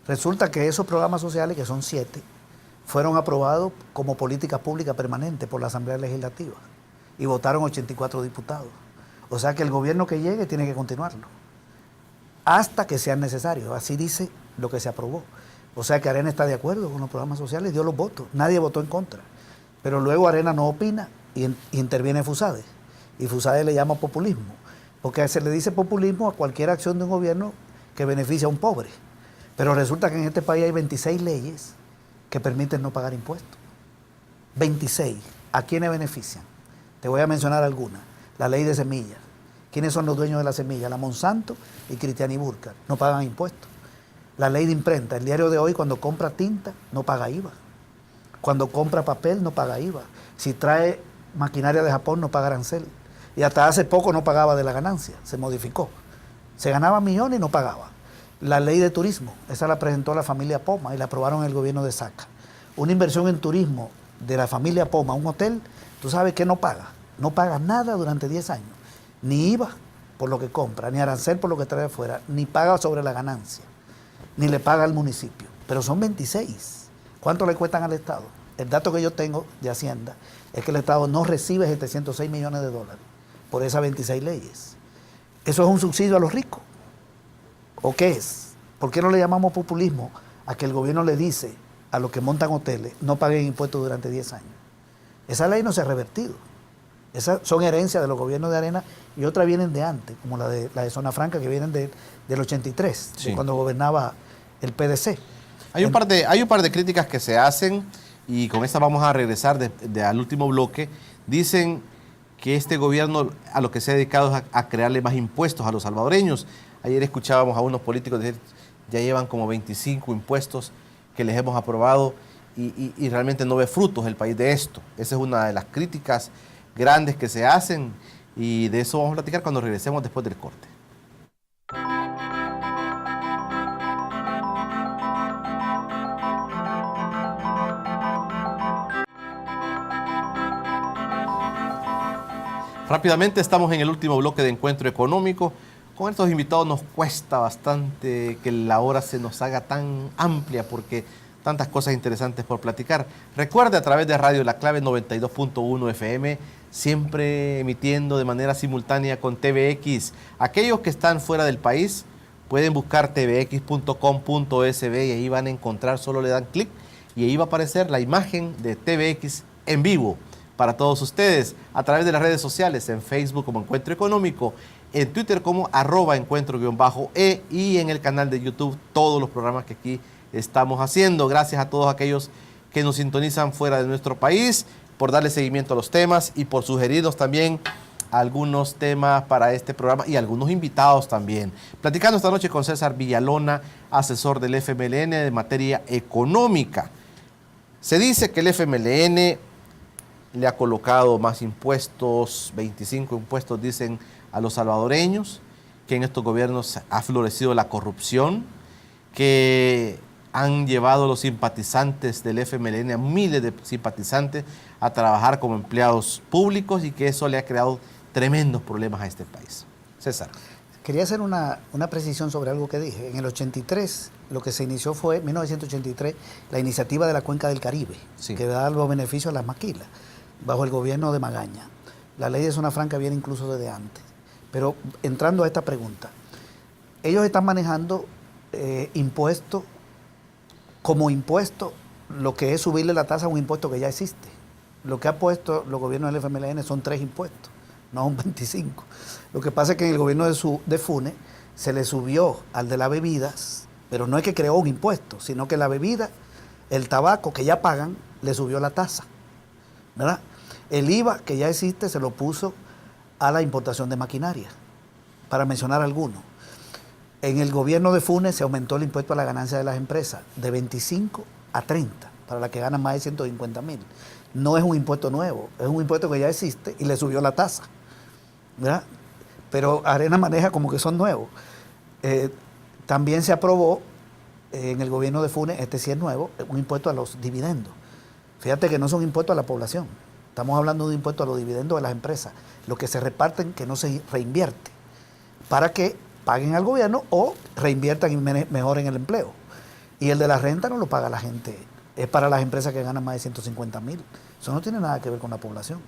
Resulta que esos programas sociales, que son 7, fueron aprobados como política pública permanente por la Asamblea Legislativa y votaron 84 diputados. O sea que el gobierno que llegue tiene que continuarlo. hasta que sean necesarios. Así dice lo que se aprobó. O sea que Arena está de acuerdo con los programas sociales, dio los votos, nadie votó en contra. Pero luego Arena no opina y interviene FUSADE. Y FUSADE le llama populismo, porque se le dice populismo a cualquier acción de un gobierno que beneficia a un pobre. Pero resulta que en este país hay 26 leyes que permiten no pagar impuestos. 26. ¿A quiénes benefician? Te voy a mencionar algunas. La ley de semillas. ¿Quiénes son los dueños de la semilla? La Monsanto y Cristian Íburcar. No pagan impuestos. La ley de imprenta. El diario de hoy, cuando compra tinta, no paga IVA. Cuando compra papel, no paga IVA. Si trae maquinaria de Japón, no paga arancel. Y hasta hace poco no pagaba de la ganancia. Se modificó. Se ganaba millones y no pagaba. La ley de turismo. Esa la presentó la familia Poma y la aprobaron en el gobierno de Saca. Una inversión en turismo de la familia Poma, un hotel, tú sabes que no paga. No paga nada durante 10 años. Ni IVA por lo que compra, ni arancel por lo que trae afuera, ni paga sobre la ganancia, ni le paga al municipio. Pero son 26. ¿Cuánto le cuestan al Estado? El dato que yo tengo de Hacienda es que el Estado no recibe 706 millones de dólares por esas 26 leyes. ¿Eso es un subsidio a los ricos? ¿O qué es? ¿Por qué no le llamamos populismo a que el gobierno le dice a los que montan hoteles no paguen impuestos durante 10 años? Esa ley no se ha revertido. Esas son herencias de los gobiernos de Arena y otras vienen de antes, como la de Zona Franca, que vienen del 83, sí, de cuando gobernaba el PDC. Hay un par de críticas que se hacen y con esta vamos a regresar al último bloque. Dicen que este gobierno a lo que se ha dedicado es a crearle más impuestos a los salvadoreños. Ayer escuchábamos a unos políticos decir ya llevan como 25 impuestos que les hemos aprobado y realmente no ve frutos el país de esto. Esa es una de las críticas grandes que se hacen y de eso vamos a platicar cuando regresemos después del corte. Rápidamente estamos en el último bloque de Encuentro Económico. Con estos invitados nos cuesta bastante que la hora se nos haga tan amplia porque tantas cosas interesantes por platicar. Recuerde a través de Radio La Clave 92.1 FM, siempre emitiendo de manera simultánea con TVX. Aquellos que están fuera del país pueden buscar tvx.com.sb y ahí van a encontrar, solo le dan clic y ahí va a aparecer la imagen de TVX en vivo para todos ustedes a través de las redes sociales, en Facebook como Encuentro Económico, en Twitter como @encuentro_e y en el canal de YouTube todos los programas que aquí estamos haciendo. Gracias a todos aquellos que nos sintonizan fuera de nuestro país por darle seguimiento a los temas y por sugerirnos también algunos temas para este programa y algunos invitados también. Platicando esta noche con César Villalona, asesor del FMLN de materia económica. Se dice que el FMLN le ha colocado más impuestos, 25 impuestos dicen a los salvadoreños, que en estos gobiernos ha florecido la corrupción, que han llevado a los simpatizantes del FMLN, a miles de simpatizantes, a trabajar como empleados públicos y que eso le ha creado tremendos problemas a este país. César. Quería hacer una precisión sobre algo que dije. En el 83, lo que se inició fue, en 1983, la iniciativa de la Cuenca del Caribe, sí, que da los beneficios a las maquilas, bajo el gobierno de Magaña. La ley de Zona Franca viene incluso desde antes. Pero entrando a esta pregunta, ellos están manejando impuestos como impuesto, lo que es subirle la tasa a un impuesto que ya existe. Lo que ha puesto los gobiernos del FMLN son 3 impuestos, no son 25. Lo que pasa es que en el gobierno de Funes se le subió al de las bebidas, pero no es que creó un impuesto, sino que la bebida, el tabaco que ya pagan, le subió la tasa, ¿verdad? El IVA que ya existe se lo puso a la importación de maquinaria, para mencionar algunos. En el gobierno de Funes se aumentó el impuesto a la ganancia de las empresas de 25 a 30, para las que ganan más de 150,000. No es un impuesto nuevo, es un impuesto que ya existe y le subió la tasa, ¿verdad? Pero Arena maneja como que son nuevos. También se aprobó en el gobierno de Funes, este sí es nuevo, un impuesto a los dividendos. Fíjate que no son impuestos a la población, estamos hablando de un impuesto a los dividendos de las empresas, lo que se reparten que no se reinvierte, para que paguen al gobierno o reinviertan y mejoren el empleo. Y el de la renta no lo paga la gente, es para las empresas que ganan más de 150,000. Eso no tiene nada que ver con la población.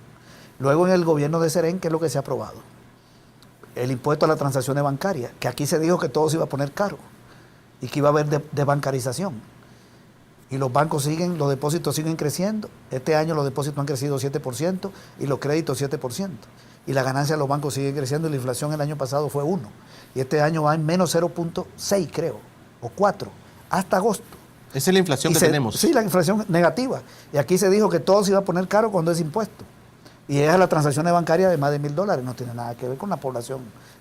Luego en el gobierno de Serén, ¿qué es lo que se ha aprobado? el impuesto a las transacciones bancarias, que aquí se dijo que todo se iba a poner caro y que iba a haber desbancarización. Y los bancos siguen, los depósitos siguen creciendo. Este año los depósitos han crecido 7% y los créditos 7%. Y la ganancia de los bancos sigue creciendo y la inflación el año pasado fue 1. Y este año va en menos 0.6, creo, o 4, hasta agosto. Esa es la inflación que tenemos. Sí, la inflación negativa. Y aquí se dijo que todo se iba a poner caro cuando es impuesto. Y es a las transacciones bancarias de más de $1,000. No tiene nada que ver con la población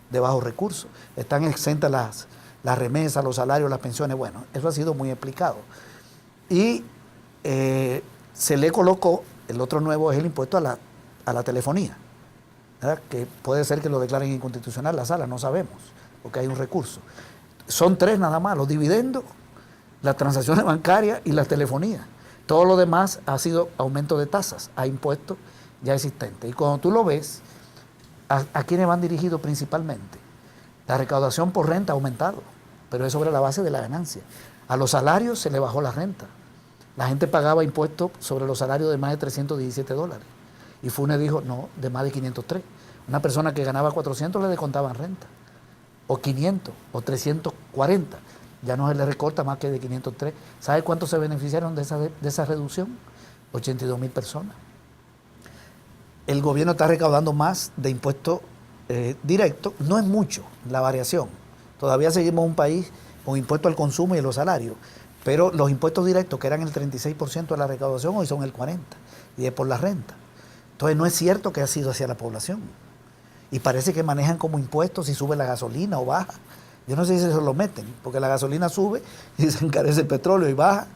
de bajos recursos. Están exentas las remesas, los salarios, las pensiones. Bueno, eso ha sido muy explicado. Y se le colocó, el otro nuevo es el impuesto a la telefonía, ¿verdad? Que puede ser que lo declaren inconstitucional la sala, no sabemos, porque hay un recurso. Son 3 nada más, los dividendos, las transacciones bancarias y la telefonía. Todo lo demás ha sido aumento de tasas a impuestos ya existentes. Y cuando tú lo ves, ¿a quiénes van dirigidos principalmente? La recaudación por renta ha aumentado, pero es sobre la base de la ganancia. A los salarios se le bajó la renta. La gente pagaba impuestos sobre los salarios de más de $317. Y FUNE dijo, no, de más de 503. Una persona que ganaba 400 le descontaban renta. O 500, o 340. Ya no se le recorta más que de 503. ¿Sabe cuántos se beneficiaron de esa reducción? 82,000 personas. El gobierno está recaudando más de impuestos directos. No es mucho la variación. Todavía seguimos un país con impuesto al consumo y a los salarios. Pero los impuestos directos, que eran el 36% de la recaudación, hoy son el 40%. Y es por la renta. Entonces no es cierto que ha sido hacia la población. Y parece que manejan como impuestos si sube la gasolina o baja. Yo no sé si se lo meten, porque la gasolina sube y se encarece el petróleo y baja,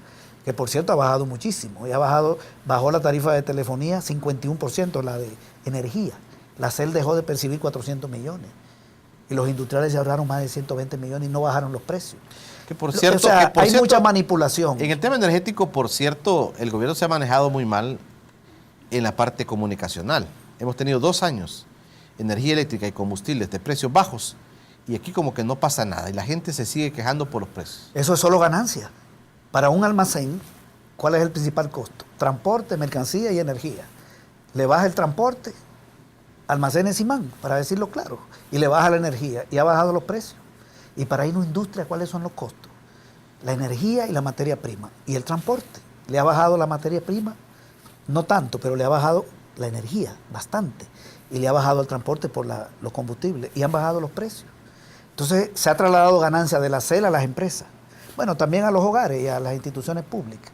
que por cierto ha bajado muchísimo. Y bajó la tarifa de telefonía 51%, la de energía. La CEL dejó de percibir 400 millones. Y los industriales se ahorraron más de 120 millones y no bajaron los precios. Que por cierto, hay mucha manipulación. En el tema energético, por cierto, el gobierno se ha manejado muy mal en la parte comunicacional. Hemos tenido 2 años, energía eléctrica y combustibles de precios bajos, y aquí como que no pasa nada, y la gente se sigue quejando por los precios. Eso es solo ganancia. Para un almacén, ¿cuál es el principal costo? Transporte, mercancía y energía. Le baja el transporte, almacenes Simán, para decirlo claro, y le baja la energía, y ha bajado los precios. Y para ir a una industria, ¿cuáles son los costos? La energía y la materia prima. Y el transporte. Le ha bajado la materia prima, no tanto, pero le ha bajado la energía bastante. Y le ha bajado el transporte por los combustibles. Y han bajado los precios. Entonces se ha trasladado ganancia de la CEL a las empresas. Bueno, también a los hogares y a las instituciones públicas.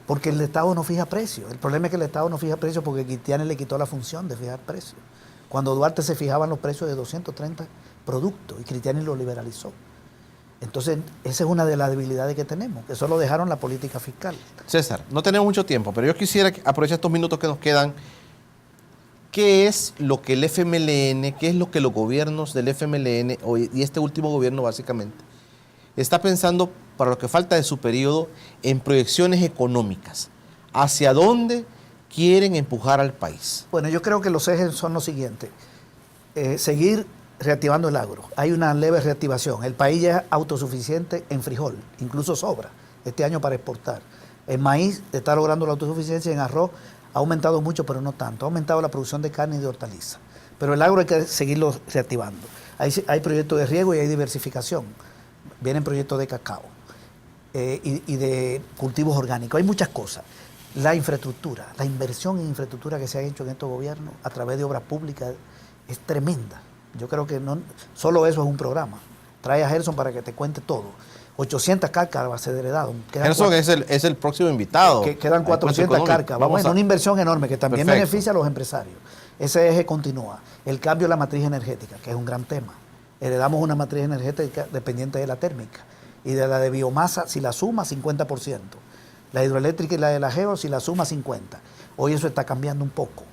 Porque el Estado no fija precios. El problema es que el Estado no fija precios porque Cristianes le quitó la función de fijar precios. Cuando Duarte se fijaban los precios de 230 productos y Cristianes lo liberalizó. Entonces, esa es una de las debilidades que tenemos, que solo dejaron la política fiscal. César, no tenemos mucho tiempo, pero yo quisiera aprovechar estos minutos que nos quedan. ¿Qué es lo que el FMLN, qué es lo que los gobiernos del FMLN y este último gobierno básicamente está pensando para lo que falta de su periodo en proyecciones económicas? ¿Hacia dónde quieren empujar al país? Bueno, yo creo que los ejes son los siguientes. Seguir reactivando el agro. Hay una leve reactivación. El país ya es autosuficiente en frijol, incluso sobra este año para exportar. En maíz está logrando la autosuficiencia, en arroz ha aumentado mucho, pero no tanto. Ha aumentado la producción de carne y de hortalizas. Pero el agro hay que seguirlo reactivando. Hay proyectos de riego y hay diversificación. Vienen proyectos de cacao y de cultivos orgánicos. Hay muchas cosas. La infraestructura, la inversión en infraestructura que se ha hecho en estos gobiernos a través de obras públicas es tremenda. Yo creo que no solo eso es un programa. Trae a Gerson para que te cuente todo. 800 cárcavas se heredaron. Gerson es el próximo invitado. Quedan 400 cárcavas. Bueno, una inversión enorme que también Perfecto. beneficia a los empresarios. Ese eje continúa. El cambio de la matriz energética, que es un gran tema. Heredamos una matriz energética dependiente de la térmica. Y de la de biomasa, si la suma, 50%. La hidroeléctrica y la de la geo, si la suma, 50%. Hoy eso está cambiando un poco.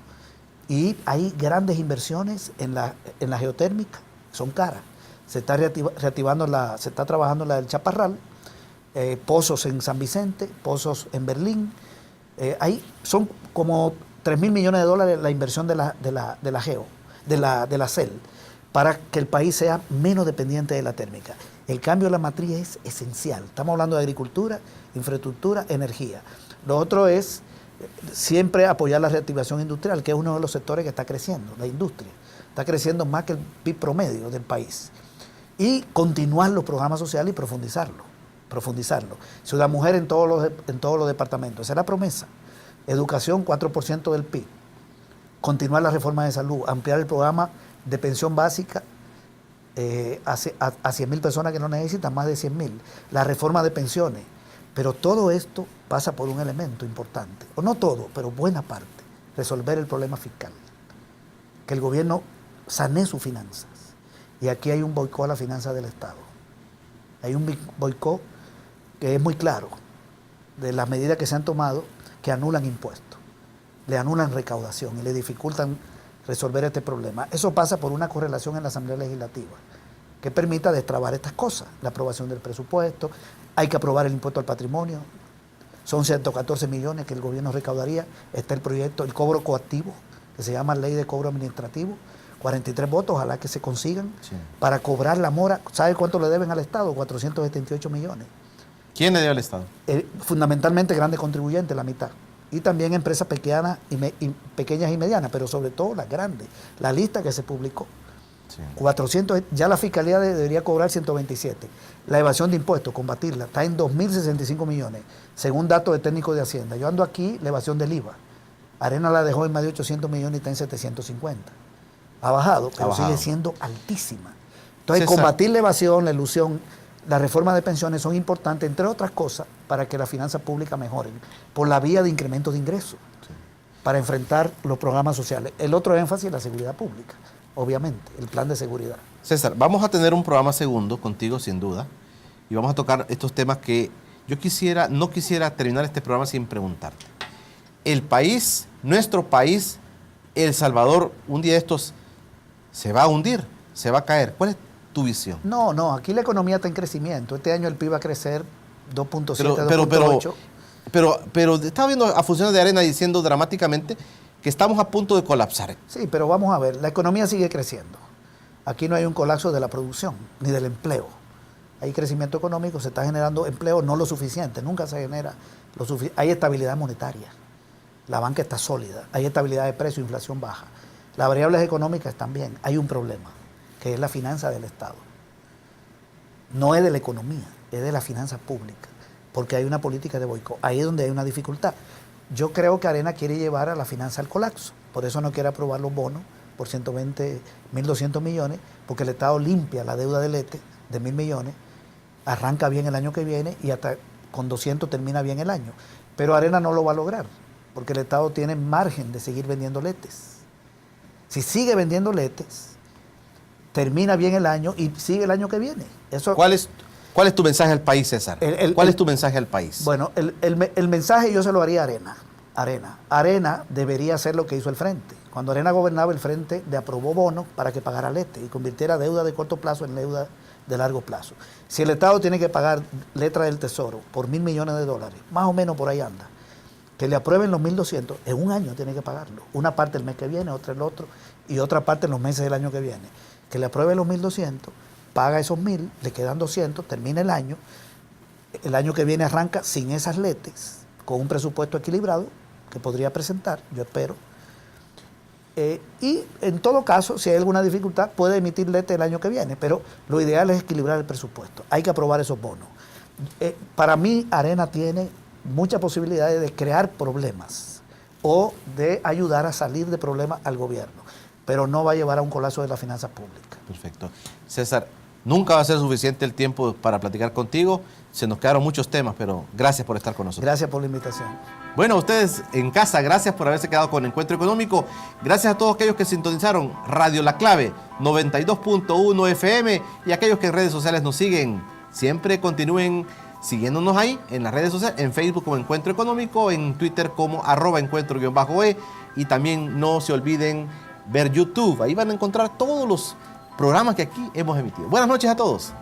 Y hay grandes inversiones en la geotérmica, son caras. Se está reactivando se está trabajando la del Chaparral, pozos en San Vicente, pozos en Berlín. Son como $3,000 millones la inversión de la CEL, para que el país sea menos dependiente de la térmica. El cambio de la matriz es esencial. Estamos hablando de agricultura, infraestructura, energía. Lo otro es siempre apoyar la reactivación industrial, que es uno de los sectores que está creciendo, la industria. está creciendo más que el PIB promedio del país. Y continuar los programas sociales y profundizarlo. Ciudad Mujer en todos los departamentos, esa es la promesa. Educación, 4% del PIB. Continuar la reforma de salud, ampliar el programa de pensión básica a 100.000 personas que no necesitan, más de 100.000. La reforma de pensiones. Pero todo esto pasa por un elemento importante, o no todo, pero buena parte, resolver el problema fiscal. Que el gobierno sanee sus finanzas. Y aquí hay un boicot a la finanza del Estado. Hay un boicot que es muy claro de las medidas que se han tomado que anulan impuestos, le anulan recaudación y le dificultan resolver este problema. Eso pasa por una correlación en la Asamblea Legislativa que permita destrabar estas cosas, la aprobación del presupuesto, hay que aprobar el impuesto al patrimonio, son 114 millones que el gobierno recaudaría, está el proyecto, el cobro coactivo, que se llama Ley de Cobro Administrativo, 43 votos, ojalá que se consigan, sí, para cobrar la mora. ¿Sabe cuánto le deben al Estado? 478 millones. ¿Quién le debe al Estado? Fundamentalmente grandes contribuyentes, la mitad. Y también empresas pequeñas y medianas, pero sobre todo las grandes. La lista que se publicó. Sí. 400, ya la Fiscalía debería cobrar 127. La evasión de impuestos, combatirla, está en 2.065 millones, según datos de técnicos de Hacienda. Yo ando aquí, la evasión del IVA. Arena la dejó en más de 800 millones y está en 750. Ha bajado, pero sigue siendo altísima. Entonces, César, combatir la evasión, la ilusión, la reforma de pensiones son importantes, entre otras cosas, para que las finanzas públicas mejoren, por la vía de incremento de ingresos, sí, para enfrentar los programas sociales. El otro énfasis es la seguridad pública, obviamente, el plan de seguridad. César, vamos a tener un programa segundo contigo, sin duda, y vamos a tocar estos temas que yo no quisiera terminar este programa sin preguntarte. El país, nuestro país, El Salvador, un día de estos se va a hundir, se va a caer. ¿Cuál es tu visión? No, aquí la economía está en crecimiento. Este año el PIB va a crecer 2.7, 2.8. Pero estaba viendo a funcionarios de Arena diciendo dramáticamente que estamos a punto de colapsar. Sí, pero vamos a ver, la economía sigue creciendo. Aquí no hay un colapso de la producción, ni del empleo. Hay crecimiento económico, se está generando empleo, no lo suficiente, nunca se genera lo suficiente. Hay estabilidad monetaria, la banca está sólida, hay estabilidad de precio, inflación baja. Las variables económicas también. Hay un problema, que es la finanza del Estado. No es de la economía, es de la finanza pública, porque hay una política de boicot. Ahí es donde hay una dificultad. Yo creo que Arena quiere llevar a la finanza al colapso, por eso no quiere aprobar los bonos por 1.200 millones, porque el Estado limpia la deuda del ETE de 1.000 millones, arranca bien el año que viene y hasta con 200 termina bien el año. Pero Arena no lo va a lograr, porque el Estado tiene margen de seguir vendiendo letes. Si sigue vendiendo letes, termina bien el año y sigue el año que viene. Eso, ¿Cuál es tu mensaje al país, César? ¿Cuál es tu mensaje al país? Bueno, el mensaje yo se lo haría a Arena. Arena debería hacer lo que hizo el Frente. Cuando Arena gobernaba, el Frente le aprobó bonos para que pagara letes y convirtiera deuda de corto plazo en deuda de largo plazo. Si el Estado tiene que pagar letra del Tesoro por 1.000 millones de dólares, más o menos por ahí anda, que le aprueben los 1.200, en un año tiene que pagarlo. Una parte el mes que viene, otra el otro, y otra parte en los meses del año que viene. Que le aprueben los 1.200, paga esos 1.000, le quedan 200, termina el año que viene arranca sin esas letes, con un presupuesto equilibrado, que podría presentar, yo espero. Y en todo caso, si hay alguna dificultad, puede emitir letes el año que viene, pero lo ideal es equilibrar el presupuesto. Hay que aprobar esos bonos. Para mí, Arena tiene muchas posibilidades de crear problemas o de ayudar a salir de problemas al gobierno, pero no va a llevar a un colapso de las finanzas públicas. Perfecto. César, nunca va a ser suficiente el tiempo para platicar contigo. Se nos quedaron muchos temas, pero gracias por estar con nosotros. Gracias por la invitación. Bueno, ustedes en casa, gracias por haberse quedado con Encuentro Económico. Gracias a todos aquellos que sintonizaron Radio La Clave 92.1 FM y aquellos que en redes sociales nos siguen. Siempre continúen siguiéndonos ahí en las redes sociales, en Facebook como Encuentro Económico, en Twitter como @encuentro_e, y también no se olviden ver YouTube. Ahí van a encontrar todos los programas que aquí hemos emitido. Buenas noches a todos.